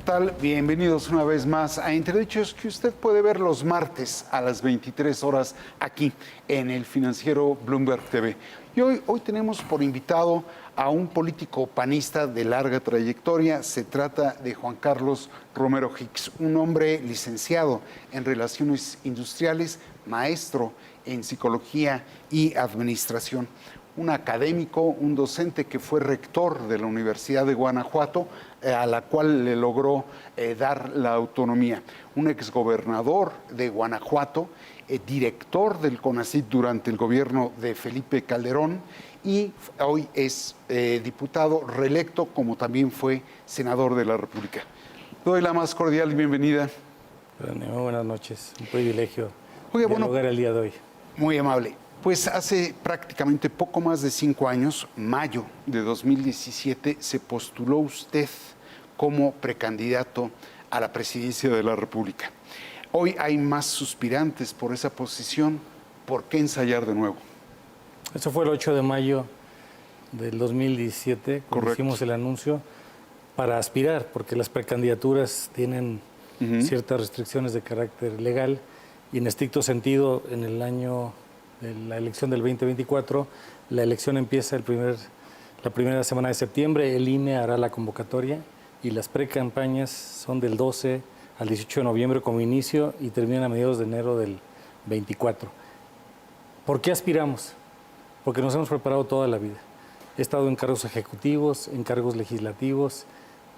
tal? Bienvenidos una vez más a Entredichos, que usted puede ver los martes a las 23 horas aquí en el financiero Bloomberg TV. Y hoy tenemos por invitado a un político panista de larga trayectoria. Se trata de Juan Carlos Romero Hicks, un hombre licenciado en Relaciones Industriales, maestro en Psicología y Administración, un académico, un docente que fue rector de la Universidad de Guanajuato, a la cual le logró dar la autonomía, un exgobernador de Guanajuato, director del CONACYT durante el gobierno de Felipe Calderón, y hoy es diputado reelecto, como también fue senador de la República. Doy la más cordial bienvenida. Muy buenas noches, un privilegio dialogar el día de hoy. Muy amable. Pues hace prácticamente poco más de 5 años, mayo de 2017, se postuló usted como precandidato a la presidencia de la República. Hoy hay más suspirantes por esa posición. ¿Por qué ensayar de nuevo? Eso fue el 8 de mayo del 2017, cuando hicimos el anuncio para aspirar, porque las precandidaturas tienen ciertas restricciones de carácter legal y en estricto sentido, en el año de la elección del 2024, la elección empieza la primera semana de septiembre, el INE hará la convocatoria y las precampañas son del 12 al 18 de noviembre como inicio y terminan a mediados de enero del 24. ¿Por qué aspiramos? Porque nos hemos preparado toda la vida. He estado en cargos ejecutivos, en cargos legislativos,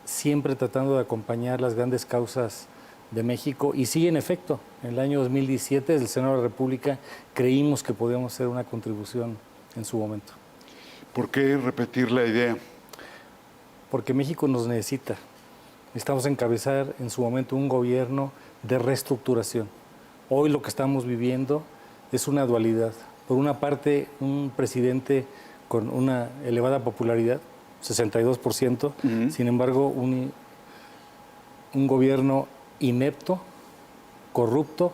siempre tratando de acompañar las grandes causas de México. Y sí, en efecto, en el año 2017, desde el Senado de la República, creímos que podíamos hacer una contribución en su momento. ¿Por qué repetir la idea? Porque México nos necesita. Necesitamos encabezar en su momento un gobierno de reestructuración. Hoy lo que estamos viviendo es una dualidad. Por una parte, un presidente con una elevada popularidad, 62%, sin embargo, un gobierno inepto, corrupto,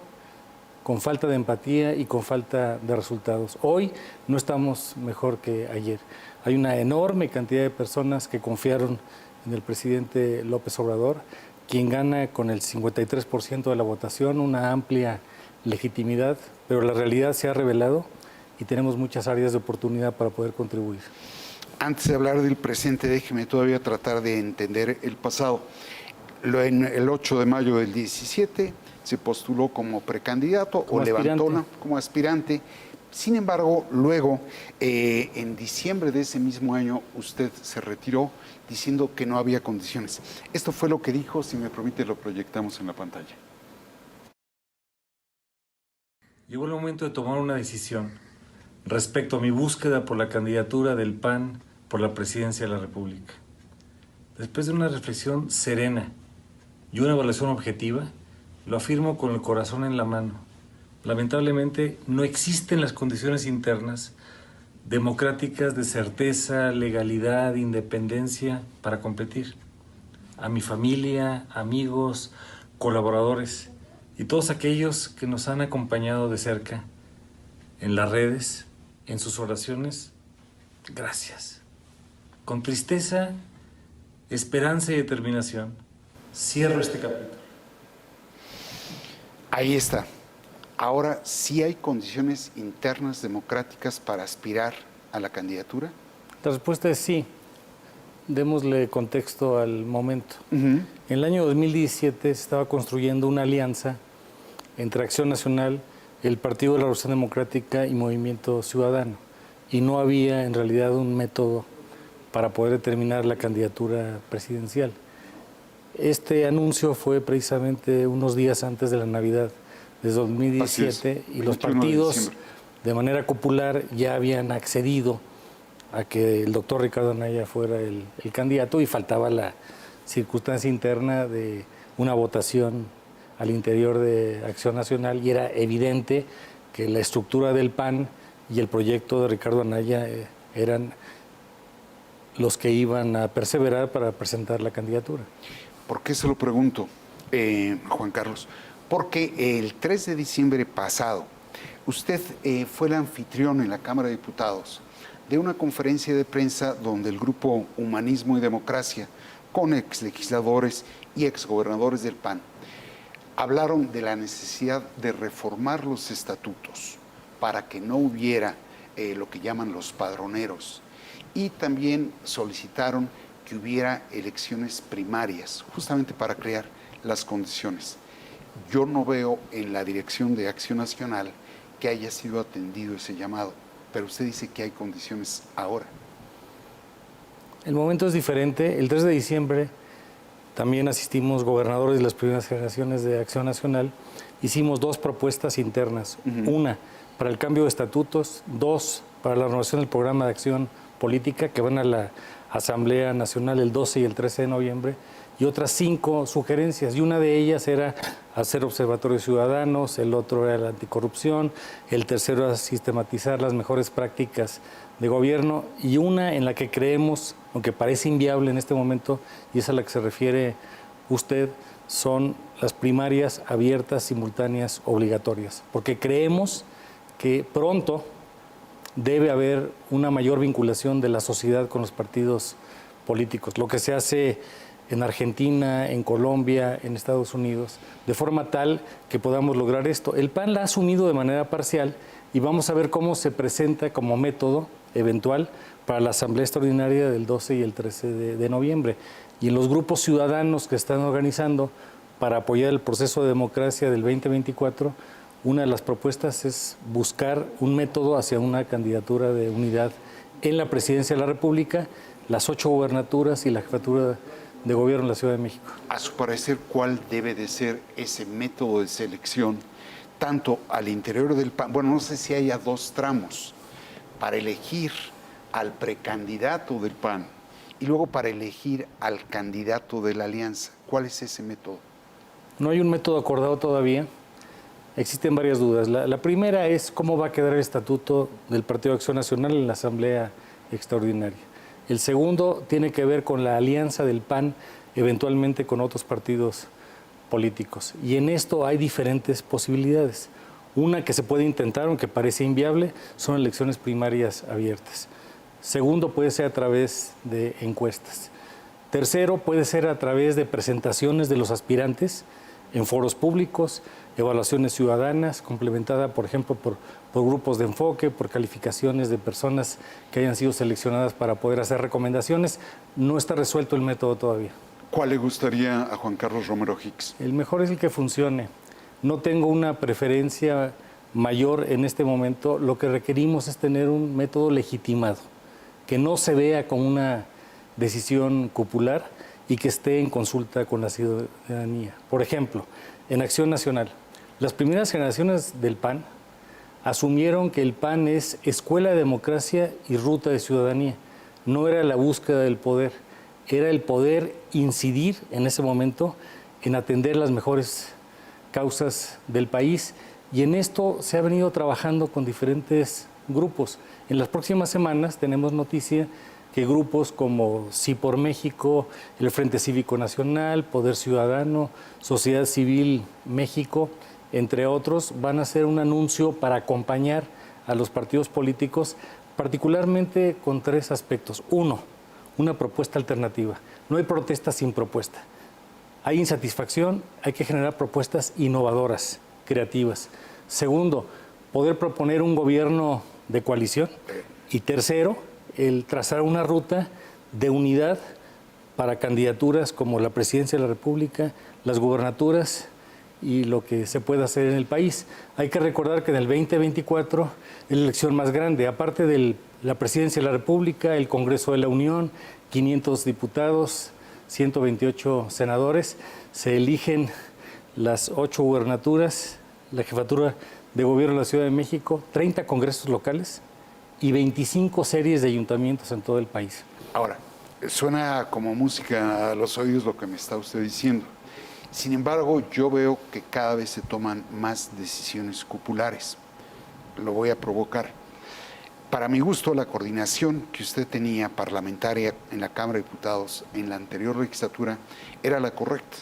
con falta de empatía y con falta de resultados. Hoy no estamos mejor que ayer. Hay una enorme cantidad de personas que confiaron en el presidente López Obrador, quien gana con el 53% de la votación, una amplia legitimidad, pero la realidad se ha revelado y tenemos muchas áreas de oportunidad para poder contribuir. Antes de hablar del presente, déjeme todavía tratar de entender el pasado. En el 8 de mayo del 17 se postuló como precandidato o levantó como aspirante. Sin embargo, luego, en diciembre de ese mismo año, usted se retiró diciendo que no había condiciones. Esto fue lo que dijo, si me permite, lo proyectamos en la pantalla. Llegó el momento de tomar una decisión respecto a mi búsqueda por la candidatura del PAN por la presidencia de la República. Después de una reflexión serena y una evaluación objetiva, lo afirmo con el corazón en la mano. Lamentablemente, no existen las condiciones internas democráticas de certeza, legalidad, independencia para competir. A mi familia, amigos, colaboradores y todos aquellos que nos han acompañado de cerca en las redes, en sus oraciones, gracias. Con tristeza, esperanza y determinación, cierro este capítulo. Ahí está. Ahora, ¿sí hay condiciones internas democráticas para aspirar a la candidatura? La respuesta es sí. Démosle contexto al momento. En el año 2017 se estaba construyendo una alianza entre Acción Nacional, el Partido de la Revolución Democrática y Movimiento Ciudadano. Y no había en realidad un método para poder determinar la candidatura presidencial. Este anuncio fue precisamente unos días antes de la Navidad de 2017 y los partidos de manera popular ya habían accedido a que el doctor Ricardo Anaya fuera el candidato y faltaba la circunstancia interna de una votación al interior de Acción Nacional y era evidente que la estructura del PAN y el proyecto de Ricardo Anaya eran los que iban a perseverar para presentar la candidatura. ¿Por qué se lo pregunto, Juan Carlos? Porque el 3 de diciembre pasado, usted fue el anfitrión en la Cámara de Diputados de una conferencia de prensa donde el grupo Humanismo y Democracia con exlegisladores y exgobernadores del PAN. Hablaron de la necesidad de reformar los estatutos para que no hubiera lo que llaman los padroneros, y también solicitaron que hubiera elecciones primarias, justamente para crear las condiciones. Yo no veo en la Dirección de Acción Nacional que haya sido atendido ese llamado, pero usted dice que hay condiciones ahora. El momento es diferente. El 3 de diciembre también asistimos gobernadores de las primeras generaciones de Acción Nacional. Hicimos 2 propuestas internas. Una, para el cambio de estatutos. 2, para la renovación del programa de acción política, que van a la Asamblea Nacional el 12 y el 13 de noviembre. Y otras 5 sugerencias. Y una de ellas era hacer observatorios ciudadanos, el otro era la anticorrupción, el tercero era sistematizar las mejores prácticas de gobierno, y una en la que creemos, aunque parece inviable en este momento, y es a la que se refiere usted, son las primarias abiertas, simultáneas, obligatorias. Porque creemos que pronto debe haber una mayor vinculación de la sociedad con los partidos políticos. Lo que se hace en Argentina, en Colombia, en Estados Unidos, de forma tal que podamos lograr esto. El PAN la ha asumido de manera parcial y vamos a ver cómo se presenta como método eventual para la Asamblea Extraordinaria del 12 y el 13 de noviembre. Y en los grupos ciudadanos que están organizando para apoyar el proceso de democracia del 2024, una de las propuestas es buscar un método hacia una candidatura de unidad en la Presidencia de la República, las 8 gubernaturas y la jefatura de gobierno en la Ciudad de México. A su parecer, ¿cuál debe de ser ese método de selección, tanto al interior del PAN? Bueno, no sé si haya 2 tramos, para elegir al precandidato del PAN y luego para elegir al candidato de la alianza. ¿Cuál es ese método? No hay un método acordado todavía. Existen varias dudas. La primera es cómo va a quedar el estatuto del Partido de Acción Nacional en la Asamblea Extraordinaria. El segundo tiene que ver con la alianza del PAN eventualmente con otros partidos políticos. Y en esto hay diferentes posibilidades. Una que se puede intentar, aunque parece inviable, son elecciones primarias abiertas. Segundo, puede ser a través de encuestas. Tercero, puede ser a través de presentaciones de los aspirantes en foros públicos, evaluaciones ciudadanas, complementada, por ejemplo, por grupos de enfoque, por calificaciones de personas que hayan sido seleccionadas para poder hacer recomendaciones. No está resuelto el método todavía. ¿Cuál le gustaría a Juan Carlos Romero Hicks? El mejor es el que funcione. No tengo una preferencia mayor en este momento. Lo que requerimos es tener un método legitimado, que no se vea como una decisión popular y que esté en consulta con la ciudadanía. Por ejemplo, en Acción Nacional, las primeras generaciones del PAN asumieron que el PAN es escuela de democracia y ruta de ciudadanía. No era la búsqueda del poder, era el poder incidir en ese momento en atender las mejores causas del país, y en esto se ha venido trabajando con diferentes grupos. En las próximas semanas tenemos noticia que grupos como Sí por México, el Frente Cívico Nacional, Poder Ciudadano, Sociedad Civil México, entre otros, van a hacer un anuncio para acompañar a los partidos políticos, particularmente con 3 aspectos. Uno, una propuesta alternativa. No hay protesta sin propuesta. Hay insatisfacción, hay que generar propuestas innovadoras, creativas. Segundo, poder proponer un gobierno de coalición. Y tercero, el trazar una ruta de unidad para candidaturas como la Presidencia de la República, las gubernaturas y lo que se pueda hacer en el país. Hay que recordar que en el 2024 es la elección más grande, aparte de la Presidencia de la República, el Congreso de la Unión, 500 diputados, 128 senadores, se eligen las 8 gubernaturas, la jefatura de gobierno de la Ciudad de México, 30 congresos locales y 25 series de ayuntamientos en todo el país. Ahora, suena como música a los oídos lo que me está usted diciendo. Sin embargo, yo veo que cada vez se toman más decisiones populares. Lo voy a provocar. Para mi gusto, la coordinación que usted tenía parlamentaria en la Cámara de Diputados en la anterior legislatura era la correcta.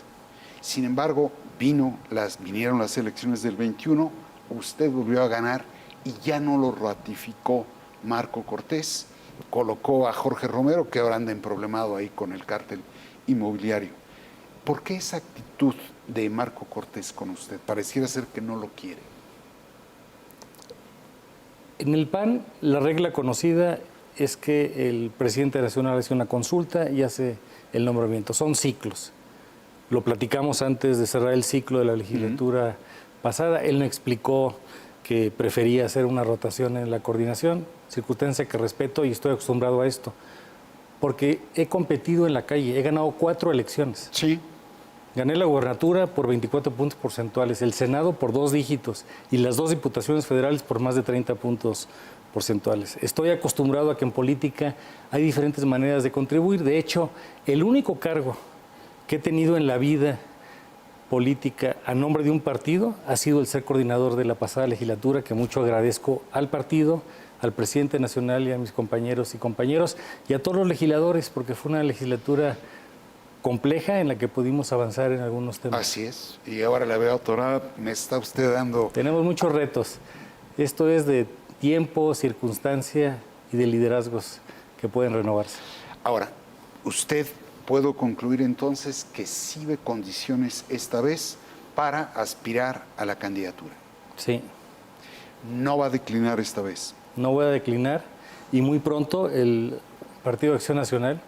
Sin embargo, vinieron las elecciones del 21, usted volvió a ganar y ya no lo ratificó Marco Cortés, colocó a Jorge Romero, que ahora anda emproblemado ahí con el cártel inmobiliario. ¿Por qué esa actitud de Marco Cortés con usted? Pareciera ser que no lo quiere. En el PAN, la regla conocida es que el presidente nacional hace una consulta y hace el nombramiento. Son ciclos. Lo platicamos antes de cerrar el ciclo de la legislatura pasada. Él me explicó que prefería hacer una rotación en la coordinación, circunstancia que respeto y estoy acostumbrado a esto, porque he competido en la calle, he ganado 4 elecciones. Sí. Gané la gobernatura por 24 puntos porcentuales, el Senado por 2 dígitos y las 2 diputaciones federales por más de 30 puntos porcentuales. Estoy acostumbrado a que en política hay diferentes maneras de contribuir. De hecho, el único cargo que he tenido en la vida política a nombre de un partido ha sido el ser coordinador de la pasada legislatura, que mucho agradezco al partido, al presidente nacional y a mis compañeros y a todos los legisladores, porque fue una legislatura compleja en la que pudimos avanzar en algunos temas. Así es. Y ahora la veo atorada, me está usted dando... Tenemos muchos retos. Esto es de tiempo, circunstancia y de liderazgos que pueden renovarse. Ahora, usted, puedo concluir entonces que sí ve condiciones esta vez para aspirar a la candidatura. Sí. No va a declinar esta vez. No voy a declinar y muy pronto el Partido de Acción Nacional,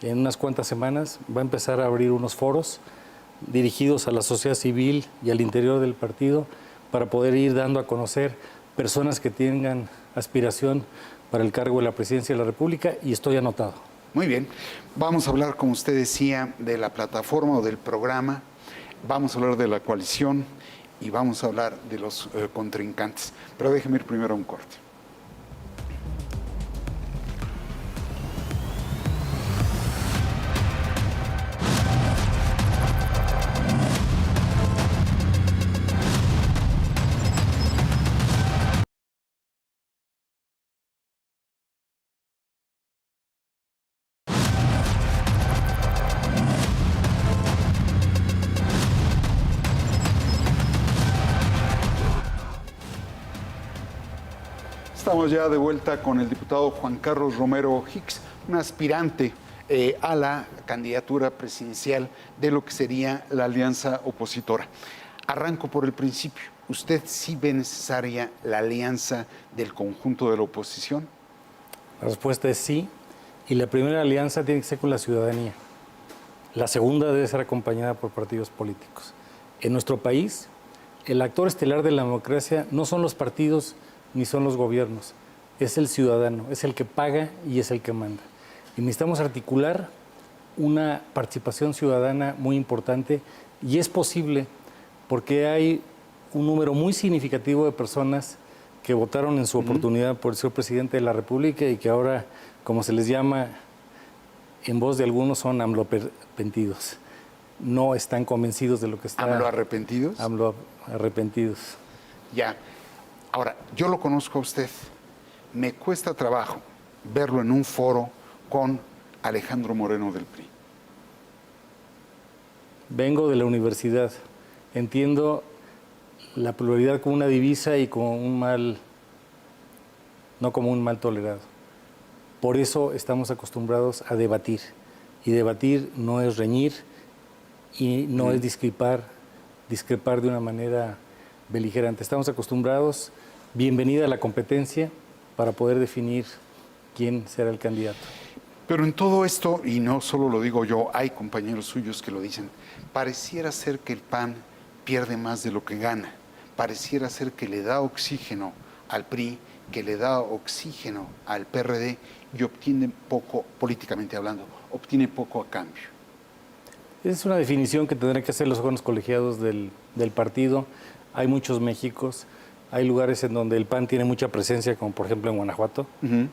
en unas cuantas semanas, va a empezar a abrir unos foros dirigidos a la sociedad civil y al interior del partido para poder ir dando a conocer personas que tengan aspiración para el cargo de la presidencia de la República y estoy anotado. Muy bien. Vamos a hablar, como usted decía, de la plataforma o del programa. Vamos a hablar de la coalición y vamos a hablar de los contrincantes. Pero déjeme ir primero a un corte. Estamos ya de vuelta con el diputado Juan Carlos Romero Hicks, un aspirante a la candidatura presidencial de lo que sería la alianza opositora. Arranco por el principio. ¿Usted sí ve necesaria la alianza del conjunto de la oposición? La respuesta es sí, y la primera alianza tiene que ser con la ciudadanía. La segunda debe ser acompañada por partidos políticos. En nuestro país, el actor estelar de la democracia no son los partidos ni son los gobiernos, es el ciudadano, es el que paga y es el que manda. Y necesitamos articular una participación ciudadana muy importante y es posible porque hay un número muy significativo de personas que votaron en su oportunidad por el señor presidente de la República y que ahora, como se les llama en voz de algunos, son AMLO-arrepentidos. No están convencidos de lo que está... ¿AMLO-arrepentidos? AMLO-arrepentidos. Ya. Ahora, yo lo conozco a usted. Me cuesta trabajo verlo en un foro con Alejandro Moreno del PRI. Vengo de la universidad. Entiendo la pluralidad como una divisa y como un mal, no como un mal tolerado. Por eso estamos acostumbrados a debatir. Y debatir no es reñir y no es discrepar de una manera beligerante. Estamos acostumbrados, bienvenida a la competencia para poder definir quién será el candidato. Pero en todo esto, y no solo lo digo yo, hay compañeros suyos que lo dicen, pareciera ser que el PAN pierde más de lo que gana. Pareciera ser que le da oxígeno al PRI, que le da oxígeno al PRD y obtiene poco, políticamente hablando, obtiene poco a cambio. Esa es una definición que tendrán que hacer los órganos colegiados del partido. Hay muchos Méxicos, hay lugares en donde el PAN tiene mucha presencia, como por ejemplo en Guanajuato,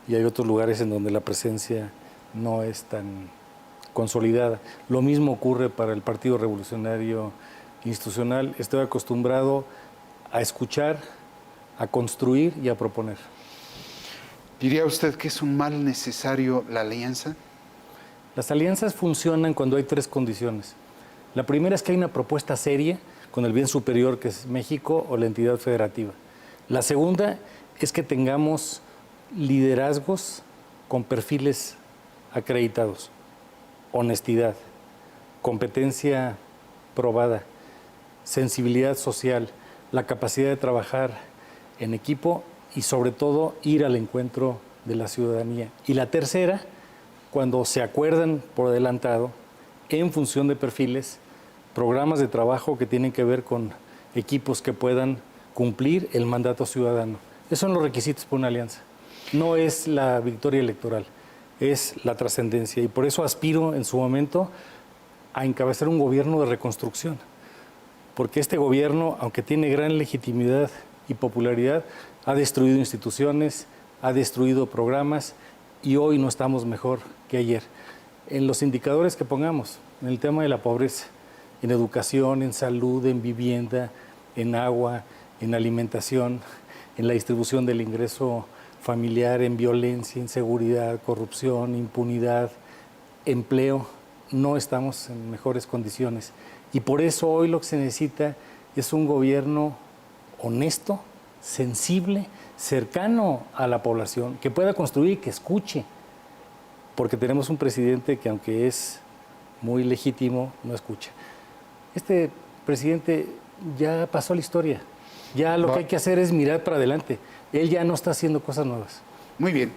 y hay otros lugares en donde la presencia no es tan consolidada. Lo mismo ocurre para el Partido Revolucionario Institucional. Estoy acostumbrado a escuchar, a construir y a proponer. ¿Diría usted que es un mal necesario la alianza? Las alianzas funcionan cuando hay 3 condiciones. La primera es que hay una propuesta seria con el bien superior que es México o la entidad federativa. La segunda es que tengamos liderazgos con perfiles acreditados, honestidad, competencia probada, sensibilidad social, la capacidad de trabajar en equipo y sobre todo ir al encuentro de la ciudadanía. Y la tercera, cuando se acuerdan por adelantado, en función de perfiles, programas de trabajo que tienen que ver con equipos que puedan cumplir el mandato ciudadano. Esos son los requisitos para una alianza. No es la victoria electoral, es la trascendencia. Y por eso aspiro en su momento a encabezar un gobierno de reconstrucción. Porque este gobierno, aunque tiene gran legitimidad y popularidad, ha destruido instituciones, ha destruido programas y hoy no estamos mejor que ayer. En los indicadores que pongamos, en el tema de la pobreza, en educación, en salud, en vivienda, en agua, en alimentación, en la distribución del ingreso familiar, en violencia, inseguridad, corrupción, impunidad, empleo, no estamos en mejores condiciones. Y por eso hoy lo que se necesita es un gobierno honesto, sensible, cercano a la población, que pueda construir y que escuche. Porque tenemos un presidente que, aunque es muy legítimo, no escucha. Este presidente ya pasó a la historia. Ya lo que hay que hacer es mirar para adelante. Él ya no está haciendo cosas nuevas. Muy bien.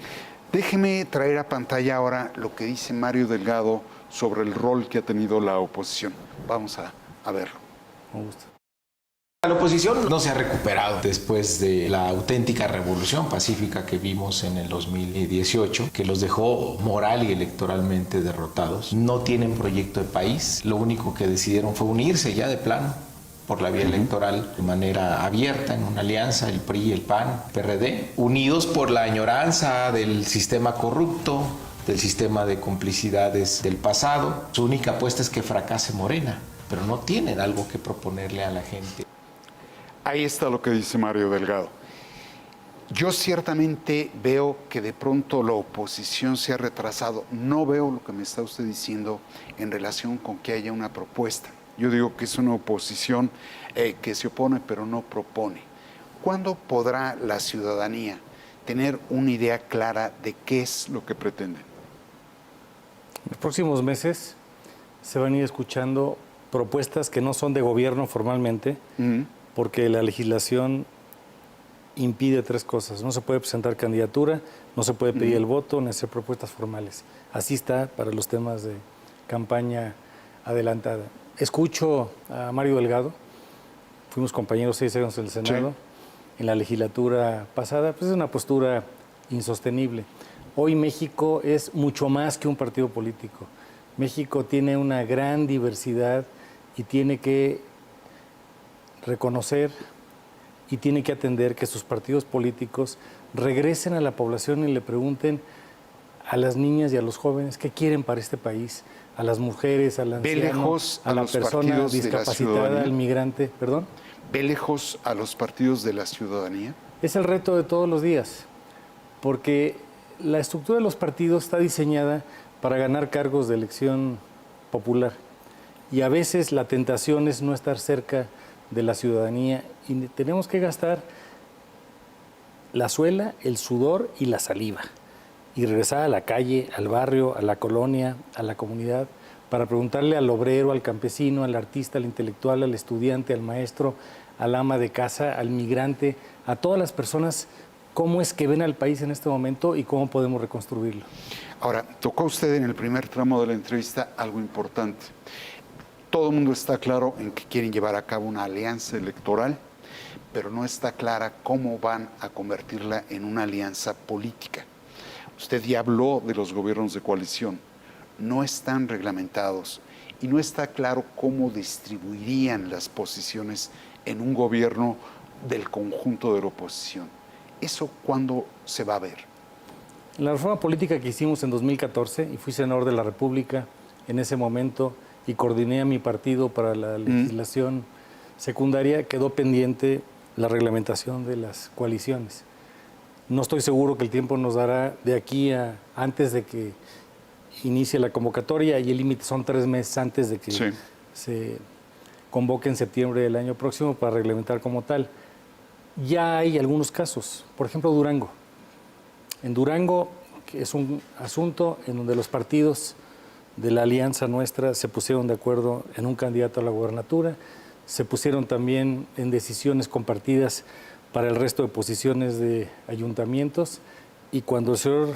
Déjeme traer a pantalla ahora lo que dice Mario Delgado sobre el rol que ha tenido la oposición. Vamos a verlo. Con gusto. La oposición no se ha recuperado después de la auténtica revolución pacífica que vimos en el 2018, que los dejó moral y electoralmente derrotados. No tienen proyecto de país, lo único que decidieron fue unirse ya de plano por la vía electoral de manera abierta en una alianza, el PRI, el PAN, PRD, unidos por la añoranza del sistema corrupto, del sistema de complicidades del pasado. Su única apuesta es que fracase Morena, pero no tienen algo que proponerle a la gente. Ahí está lo que dice Mario Delgado. Yo ciertamente veo que de pronto la oposición se ha retrasado. No veo lo que me está usted diciendo en relación con que haya una propuesta. Yo digo que es una oposición que se opone pero no propone. ¿Cuándo podrá la ciudadanía tener una idea clara de qué es lo que pretenden? En los próximos meses se van a ir escuchando propuestas que no son de gobierno formalmente, porque la legislación impide tres cosas. No se puede presentar candidatura, no se puede pedir el voto, ni hacer propuestas formales. Así está para los temas de campaña adelantada. Escucho a Mario Delgado, fuimos compañeros 6 años en el Senado, en la legislatura pasada, pues es una postura insostenible. Hoy México es mucho más que un partido político. México tiene una gran diversidad y tiene que reconocer y tiene que atender que sus partidos políticos regresen a la población y le pregunten a las niñas y a los jóvenes qué quieren para este país, a las mujeres, al anciano, a la persona discapacitada, al migrante. ¿Perdón? ¿Ve lejos a los partidos de la ciudadanía? Es el reto de todos los días, porque la estructura de los partidos está diseñada para ganar cargos de elección popular y a veces la tentación es no estar cerca de la ciudadanía y tenemos que gastar la suela, el sudor y la saliva y regresar a la calle, al barrio, a la colonia, a la comunidad para preguntarle al obrero, al campesino, al artista, al intelectual, al estudiante, al maestro, al ama de casa, al migrante, a todas las personas cómo es que ven al país en este momento y cómo podemos reconstruirlo. Ahora, tocó usted en el primer tramo de la entrevista algo importante. Todo el mundo está claro en que quieren llevar a cabo una alianza electoral, pero no está clara cómo van a convertirla en una alianza política. Usted ya habló de los gobiernos de coalición, no están reglamentados y no está claro cómo distribuirían las posiciones en un gobierno del conjunto de la oposición. ¿Eso cuándo se va a ver? La reforma política que hicimos en 2014, y fui senador de la República en ese momento, y coordiné a mi partido para la legislación secundaria, quedó pendiente la reglamentación de las coaliciones. No estoy seguro que el tiempo nos dará de aquí a antes de que inicie la convocatoria y el límite son 3 meses antes de que se convoque en septiembre del año próximo para reglamentar como tal. Ya hay algunos casos, por ejemplo Durango. En Durango, que es un asunto en donde los partidos de la alianza nuestra se pusieron de acuerdo en un candidato a la gobernatura, se pusieron también en decisiones compartidas para el resto de posiciones de ayuntamientos, y cuando el señor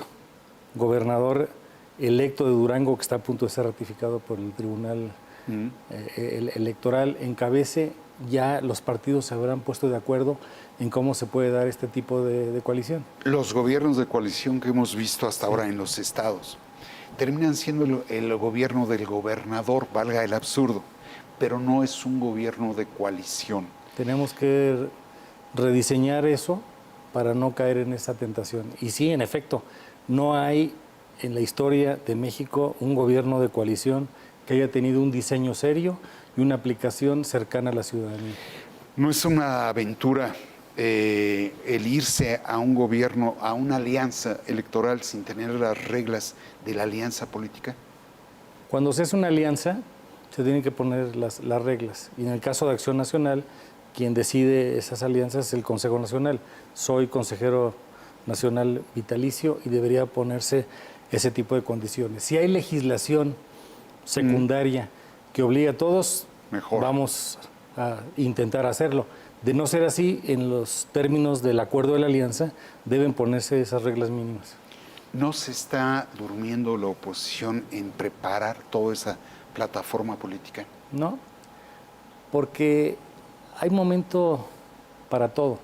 gobernador electo de Durango, que está a punto de ser ratificado por el Tribunal Electoral, encabece, ya los partidos se habrán puesto de acuerdo en cómo se puede dar este tipo de coalición. Los gobiernos de coalición que hemos visto hasta ahora en los estados terminan siendo el gobierno del gobernador, valga el absurdo, pero no es un gobierno de coalición. Tenemos que rediseñar eso para no caer en esa tentación. Y sí, en efecto, no hay en la historia de México un gobierno de coalición que haya tenido un diseño serio y una aplicación cercana a la ciudadanía. ¿No es una aventura el irse a un gobierno, a una alianza electoral sin tener las reglas de la alianza política? Cuando se hace una alianza, se tienen que poner las reglas. Y en el caso de Acción Nacional, quien decide esas alianzas es el Consejo Nacional. Soy consejero nacional vitalicio y debería ponerse ese tipo de condiciones. Si hay legislación secundaria que obliga a todos, mejor, vamos a intentar hacerlo. De no ser así, en los términos del acuerdo de la alianza, deben ponerse esas reglas mínimas. ¿No se está durmiendo la oposición en preparar toda esa plataforma política? No, porque hay momento para todo.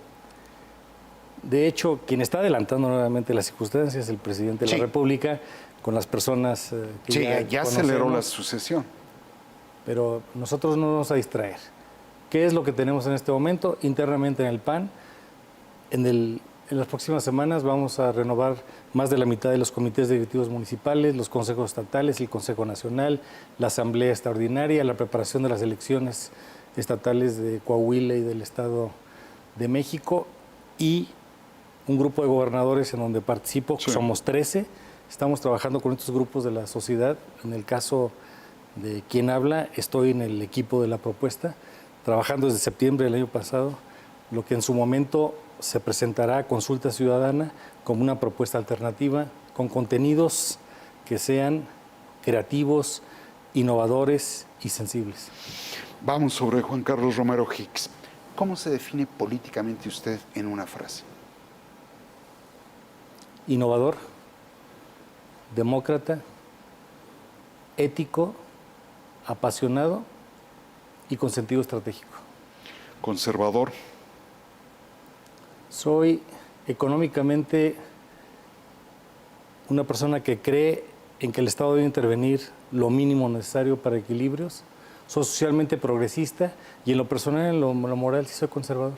De hecho, quien está adelantando nuevamente las circunstancias es el presidente de la República, con las personas que ya aceleró la sucesión. Pero nosotros no nos vamos a distraer. ¿Qué es lo que tenemos en este momento? Internamente en el PAN, en las próximas semanas vamos a renovar más de la mitad de los comités directivos municipales, los consejos estatales, el Consejo Nacional, la Asamblea Extraordinaria, la preparación de las elecciones estatales de Coahuila y del Estado de México, y un grupo de gobernadores en donde participo, somos 13, estamos trabajando con estos grupos de la sociedad. En el caso de quien habla, estoy en el equipo de la propuesta, trabajando desde septiembre del año pasado, lo que en su momento se presentará a consulta ciudadana como una propuesta alternativa con contenidos que sean creativos, innovadores y sensibles. Vamos sobre Juan Carlos Romero Hicks. ¿Cómo se define políticamente usted en una frase? Innovador, demócrata, ético, apasionado y con sentido estratégico. Conservador. Soy económicamente una persona que cree en que el Estado debe intervenir lo mínimo necesario para equilibrios. Soy socialmente progresista y en lo personal, en lo moral, sí soy conservador.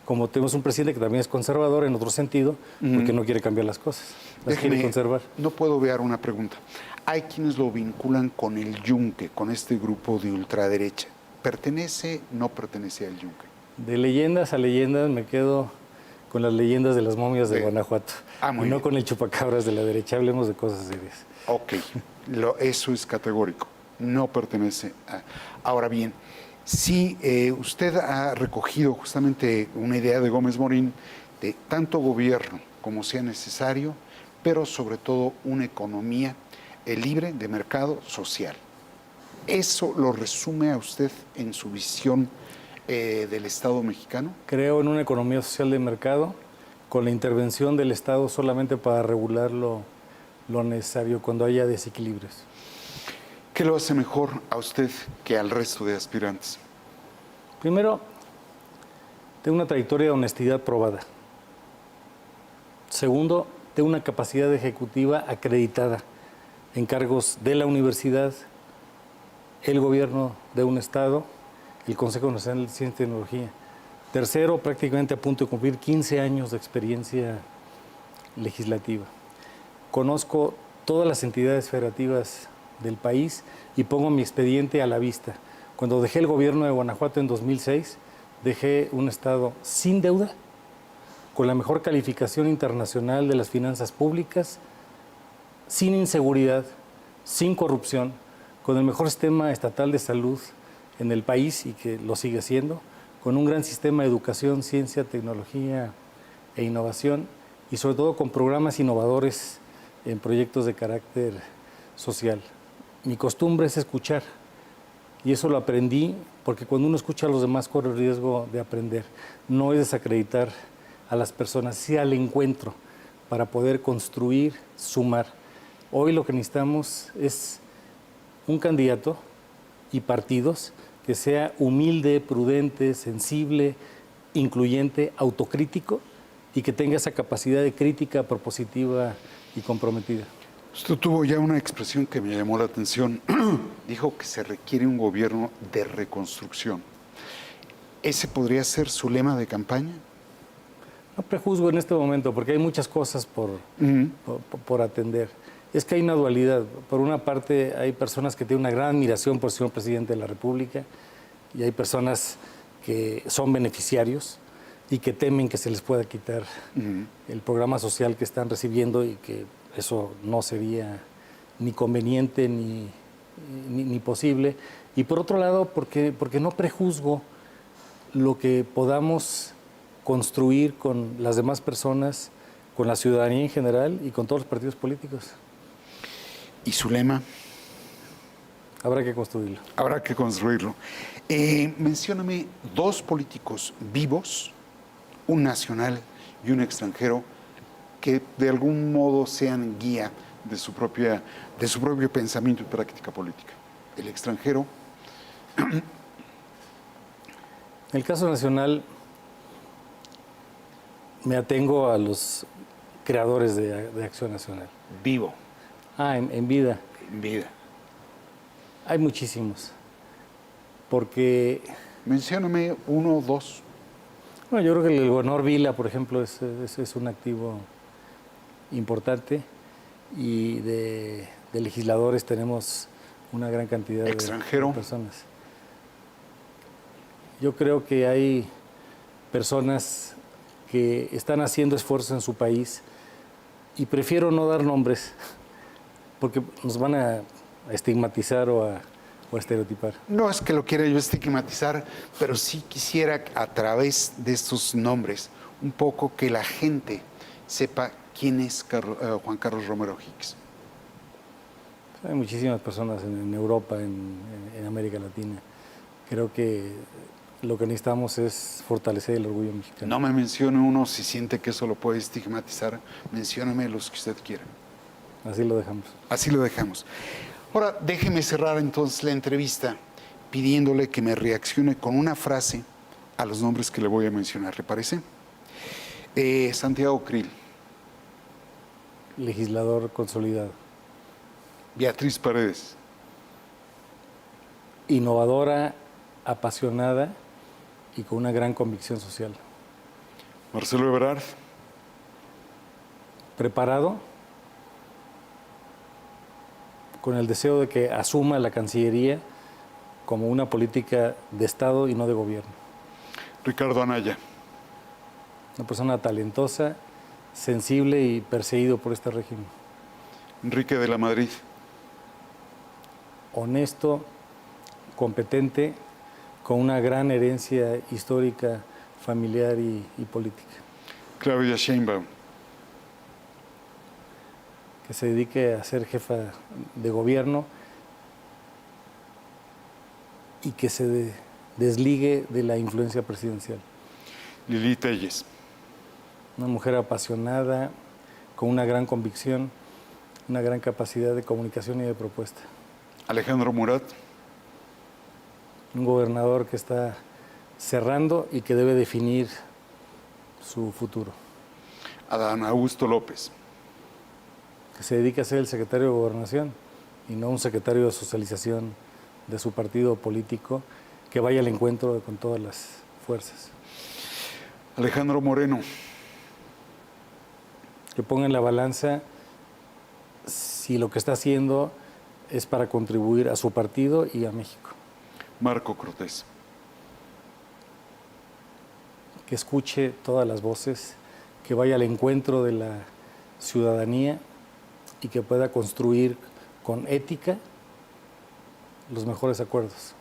Como tenemos un presidente que también es conservador en otro sentido, porque no quiere cambiar las cosas, las quiere conservar. No puedo obviar una pregunta. Hay quienes lo vinculan con el Yunque, con este grupo de ultraderecha. ¿Pertenece, no pertenece al Yunque? De leyendas a leyendas me quedo con las leyendas de las momias de Guanajuato. Y no con el chupacabras de la derecha. Hablemos de cosas serias. Ok, eso es categórico. No pertenece a... Ahora bien, sí, usted ha recogido justamente una idea de Gómez Morín de tanto gobierno como sea necesario, pero sobre todo una economía libre de mercado social. ¿Eso lo resume a usted en su visión del Estado mexicano? Creo en una economía social de mercado con la intervención del Estado solamente para regular lo necesario cuando haya desequilibrios. ¿Qué lo hace mejor a usted que al resto de aspirantes? Primero, tengo una trayectoria de honestidad probada. Segundo, tengo una capacidad ejecutiva acreditada en cargos de la universidad, el gobierno de un estado, el Consejo Nacional de Ciencia y Tecnología. Tercero, prácticamente a punto de cumplir 15 años de experiencia legislativa. Conozco todas las entidades federativas del país y pongo mi expediente a la vista. Cuando dejé el gobierno de Guanajuato en 2006, dejé un estado sin deuda, con la mejor calificación internacional de las finanzas públicas, sin inseguridad, sin corrupción, con el mejor sistema estatal de salud en el país y que lo sigue siendo, con un gran sistema de educación, ciencia, tecnología e innovación y sobre todo con programas innovadores en proyectos de carácter social. mi costumbre es escuchar. Y eso lo aprendí porque cuando uno escucha a los demás corre el riesgo de aprender. No es desacreditar a las personas, sí al encuentro para poder construir, sumar. Hoy lo que necesitamos es un candidato y partidos que sea humilde, prudente, sensible, incluyente, autocrítico y que tenga esa capacidad de crítica propositiva y comprometida. Usted tuvo ya una expresión que me llamó la atención. Dijo que se requiere un gobierno de reconstrucción. ¿Ese podría ser su lema de campaña? No prejuzgo en este momento porque hay muchas cosas por atender. Es que hay una dualidad. Por una parte hay personas que tienen una gran admiración por el señor presidente de la República y hay personas que son beneficiarios y que temen que se les pueda quitar el programa social que están recibiendo y que eso no sería ni conveniente ni posible. Y por otro lado, porque no prejuzgo lo que podamos construir con las demás personas, con la ciudadanía en general y con todos los partidos políticos. ¿Y su lema? Habrá que construirlo. Habrá que construirlo. Mencióname 2 políticos vivos, un nacional y un extranjero, que de algún modo sean guía de su propio pensamiento y práctica política. El extranjero. En el caso nacional, me atengo a los creadores de Acción Nacional. Vivo. En vida. En vida. Hay muchísimos. Porque, Mencióname 1 o 2. bueno, yo creo que el gobernador Vila, por ejemplo, es un activo importante y de legisladores tenemos una gran cantidad Extranjero. de personas. Yo creo que hay personas que están haciendo esfuerzos en su país y prefiero no dar nombres porque nos van a estigmatizar o a estereotipar. No es que lo quiera yo estigmatizar, pero sí quisiera a través de estos nombres un poco que la gente sepa quién es Juan Carlos Romero Hicks. Hay muchísimas personas en Europa, en América Latina. Creo que lo que necesitamos es fortalecer el orgullo mexicano. No me mencione uno si siente que eso lo puede estigmatizar. Mencióname los que usted quiera. Así lo dejamos. Así lo dejamos. Ahora, déjeme cerrar entonces la entrevista pidiéndole que me reaccione con una frase a los nombres que le voy a mencionar. ¿Le parece? Santiago Krill. Legislador consolidado. Beatriz Paredes. Innovadora, apasionada y con una gran convicción social. Marcelo Ebrard. Preparado, con el deseo de que asuma la Cancillería como una política de Estado y no de gobierno. Ricardo Anaya. Una persona talentosa, sensible y perseguido por este régimen. Enrique de la Madrid. Honesto, competente, con una gran herencia histórica, familiar y política. Claudia Sheinbaum. Que se dedique a ser jefa de gobierno y que se desligue de la influencia presidencial. Lili Telles. Una mujer apasionada, con una gran convicción, una gran capacidad de comunicación y de propuesta. Alejandro Murat. Un gobernador que está cerrando y que debe definir su futuro. Adán Augusto López. Que se dedique a ser el secretario de Gobernación y no un secretario de socialización de su partido político, que vaya al encuentro con todas las fuerzas. Alejandro Moreno. Que ponga en la balanza si lo que está haciendo es para contribuir a su partido y a México. Marco Cortés. Que escuche todas las voces, que vaya al encuentro de la ciudadanía y que pueda construir con ética los mejores acuerdos.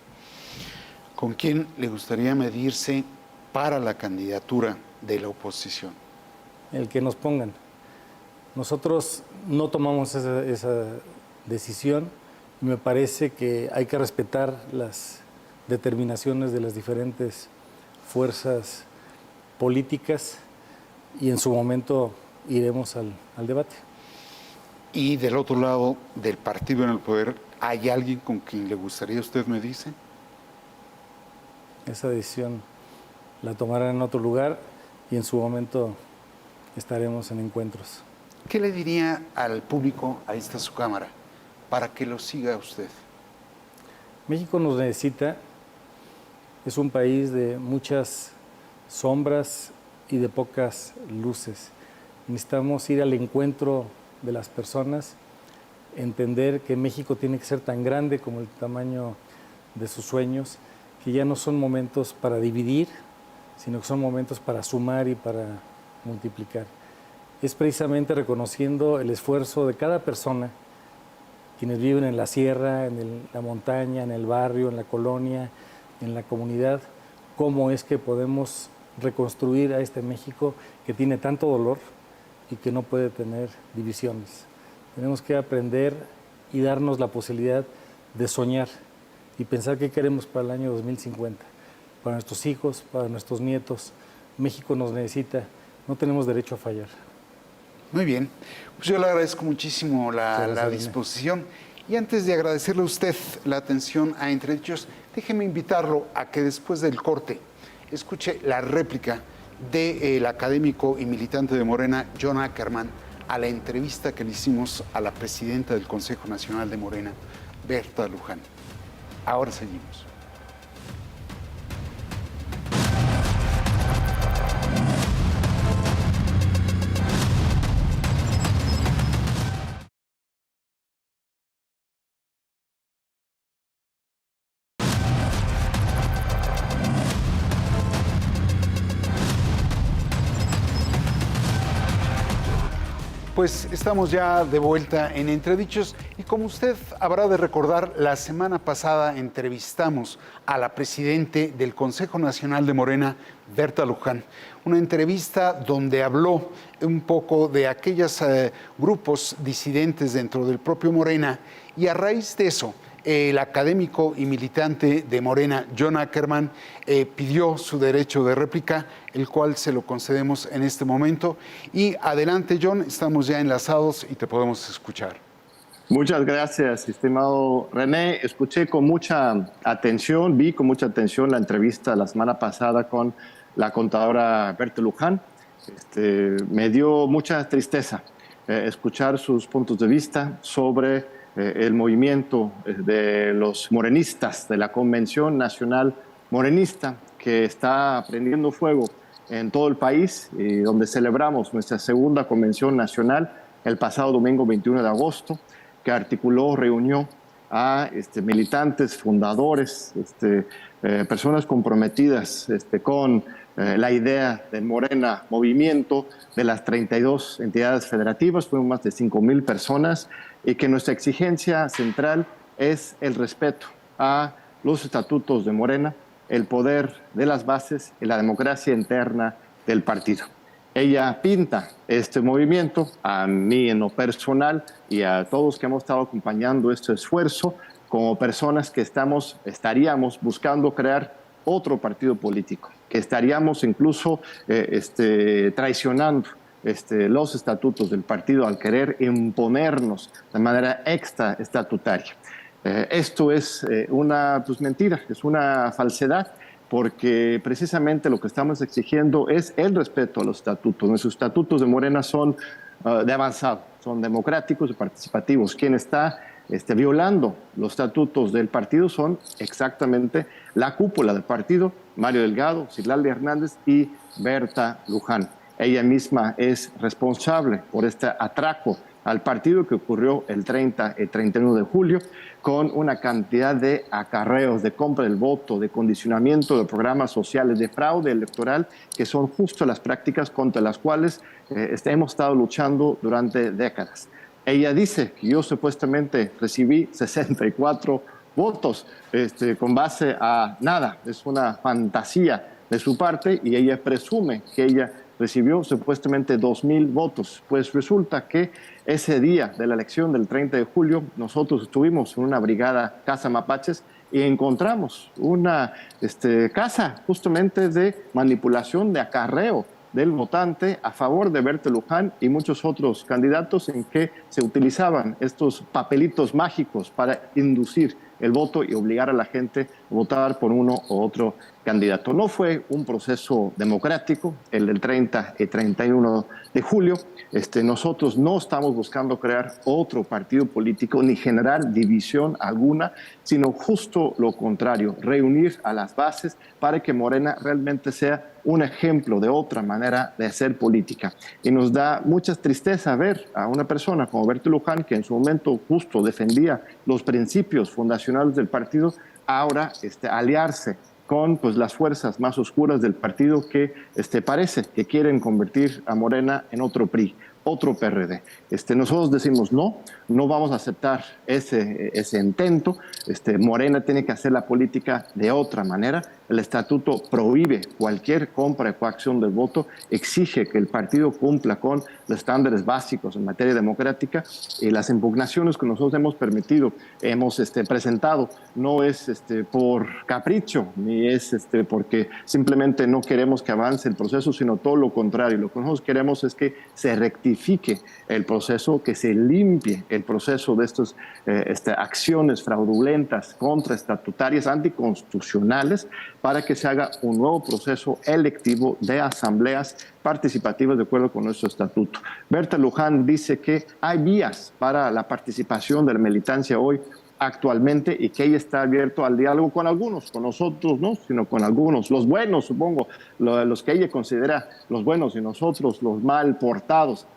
¿Con quién le gustaría medirse para la candidatura de la oposición? El que nos pongan. Nosotros no tomamos esa decisión y me parece que hay que respetar las determinaciones de las diferentes fuerzas políticas y en su momento iremos al debate. Y del otro lado del partido en el poder, ¿hay alguien con quien le gustaría, usted me dice? Esa decisión la tomarán en otro lugar y en su momento estaremos en encuentros. ¿Qué le diría al público, ahí está su cámara, para que lo siga usted? México nos necesita, es un país de muchas sombras y de pocas luces. Necesitamos ir al encuentro de las personas, entender que México tiene que ser tan grande como el tamaño de sus sueños, que ya no son momentos para dividir, sino que son momentos para sumar y para multiplicar. Es precisamente reconociendo el esfuerzo de cada persona, quienes viven en la sierra, en la montaña, en el barrio, en la colonia, en la comunidad, cómo es que podemos reconstruir a este México que tiene tanto dolor y que no puede tener divisiones. Tenemos que aprender y darnos la posibilidad de soñar y pensar qué queremos para el año 2050, para nuestros hijos, para nuestros nietos. México nos necesita, no tenemos derecho a fallar. Muy bien, pues yo le agradezco muchísimo la disposición. Y antes de agradecerle a usted la atención a Entredichos, déjeme invitarlo a que después del corte escuche la réplica del académico y militante de Morena, John Ackerman, a la entrevista que le hicimos a la presidenta del Consejo Nacional de Morena, Berta Luján. Ahora seguimos. Pues estamos ya de vuelta en Entredichos y como usted habrá de recordar, la semana pasada entrevistamos a la presidente del Consejo Nacional de Morena, Berta Luján. Una entrevista donde habló un poco de aquellos grupos disidentes dentro del propio Morena y a raíz de eso, el académico y militante de Morena, John Ackerman, pidió su derecho de réplica, el cual se lo concedemos en este momento. Y adelante, John, estamos ya enlazados y te podemos escuchar. Muchas gracias, estimado René. Escuché con mucha atención, vi con mucha atención la entrevista la semana pasada con la contadora Berta Luján. Me dio mucha tristeza escuchar sus puntos de vista sobre el movimiento de los morenistas, de la Convención Nacional Morenista, que está prendiendo fuego en todo el país y donde celebramos nuestra segunda Convención Nacional el pasado domingo 21 de agosto, que articuló, reunió a militantes, fundadores, personas comprometidas con la idea del Morena Movimiento, de las 32 entidades federativas, fueron más de 5,000 personas, y que nuestra exigencia central es el respeto a los estatutos de Morena, el poder de las bases y la democracia interna del partido. Ella pinta este movimiento, a mí en lo personal y a todos que hemos estado acompañando este esfuerzo, como personas que estaríamos buscando crear otro partido político, que estaríamos incluso traicionando los estatutos del partido al querer imponernos de manera extraestatutaria. Esto es una mentira, es una falsedad, porque precisamente lo que estamos exigiendo es el respeto a los estatutos. Nuestros estatutos de Morena son de avanzado, son democráticos y participativos. Quien está violando los estatutos del partido son exactamente la cúpula del partido, Mario Delgado, Citlali Hernández y Berta Luján. Ella misma es responsable por este atraco al partido que ocurrió el 30 y 31 de julio, con una cantidad de acarreos, de compra del voto, de condicionamiento de programas sociales, de fraude electoral, que son justo las prácticas contra las cuales hemos estado luchando durante décadas. Ella dice que yo supuestamente recibí 64 votos con base a nada, es una fantasía de su parte, y ella presume que ella recibió supuestamente 2,000 votos. Pues resulta que ese día de la elección del 30 de julio, nosotros estuvimos en una brigada Casa Mapaches y encontramos una casa justamente de manipulación, de acarreo del votante a favor de Berta Luján y muchos otros candidatos en que se utilizaban estos papelitos mágicos para inducir el voto y obligar a la gente a votar por uno u otro candidato. No fue un proceso democrático, el del 30 y 31 de julio. Nosotros no estamos buscando crear otro partido político ni generar división alguna, sino justo lo contrario, reunir a las bases para que Morena realmente sea un ejemplo de otra manera de hacer política. Y nos da mucha tristeza ver a una persona como Berta Luján, que en su momento justo defendía los principios fundacionales del partido, ahora aliarse con pues, las fuerzas más oscuras del partido que parece que quieren convertir a Morena en otro PRI, otro PRD. Nosotros decimos no vamos a aceptar ese intento. Morena tiene que hacer la política de otra manera. El estatuto prohíbe cualquier compra y coacción del voto, exige que el partido cumpla con los estándares básicos en materia democrática y las impugnaciones que nosotros hemos presentado no es por capricho, ni es porque simplemente no queremos que avance el proceso, sino todo lo contrario. Lo que nosotros queremos es que se rectifique el proceso, que se limpie el proceso de estas acciones fraudulentas, contraestatutarias, anticonstitucionales, para que se haga un nuevo proceso electivo de asambleas participativas de acuerdo con nuestro estatuto. Berta Luján dice que hay vías para la participación de la militancia hoy actualmente y que ella está abierto al diálogo con algunos, con nosotros no, sino con algunos, los buenos supongo, los que ella considera los buenos y nosotros los mal portados.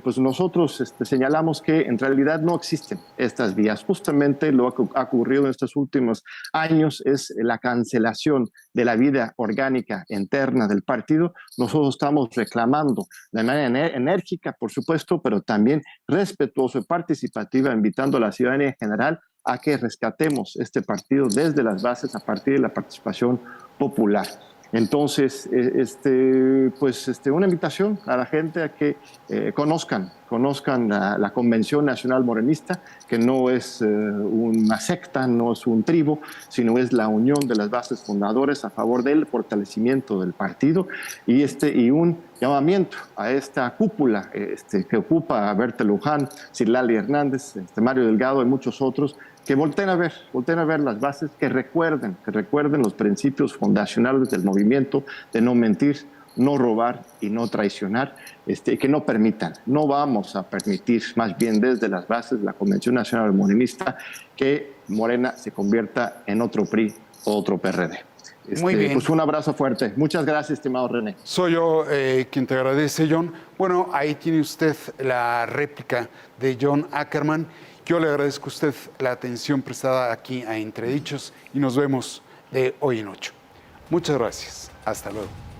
Pues nosotros señalamos que en realidad no existen estas vías. Justamente lo que ha ocurrido en estos últimos años es la cancelación de la vida orgánica interna del partido. Nosotros estamos reclamando de manera enérgica, por supuesto, pero también respetuosa y participativa, invitando a la ciudadanía en general a que rescatemos este partido desde las bases a partir de la participación popular. Entonces, una invitación a la gente a que conozcan la Convención Nacional Morenista, que no es una secta, no es un tribu, sino es la unión de las bases fundadoras a favor del fortalecimiento del partido y un llamamiento a esta cúpula que ocupa a Berta Luján, Citlali Hernández, Mario Delgado y muchos otros, que volteen a ver las bases, que recuerden los principios fundacionales del movimiento de no mentir, no robar y no traicionar, que no vamos a permitir, más bien desde las bases de la Convención Nacional Morenista, que Morena se convierta en otro PRI o otro PRD. Muy bien. Pues un abrazo fuerte. Muchas gracias, estimado René. Soy yo quien te agradece, John. Bueno, ahí tiene usted la réplica de John Ackerman. Yo le agradezco a usted la atención prestada aquí a Entredichos y nos vemos de hoy en 8. Muchas gracias. Hasta luego.